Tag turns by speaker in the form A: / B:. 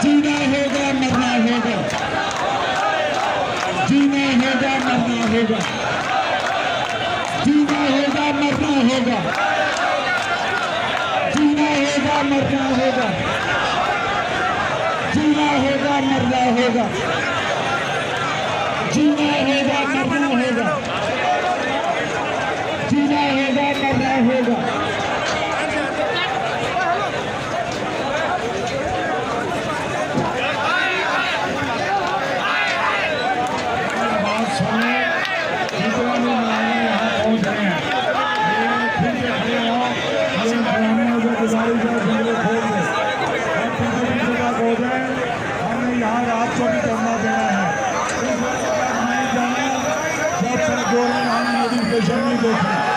A: जीना होगा मरना होगा, जीना होगा मरना होगा, जीना होगा मरना होगा, जीना होगा मरना होगा, जीना होगा मरना होगा, जीना होगा मरना होगा, जीना होगा मरना होगा। हमने यहाँ रात को भी करना देना है, इस वक्त नहीं जाना जब तक गवर्नमेंट नोटिफिकेशन नहीं देती।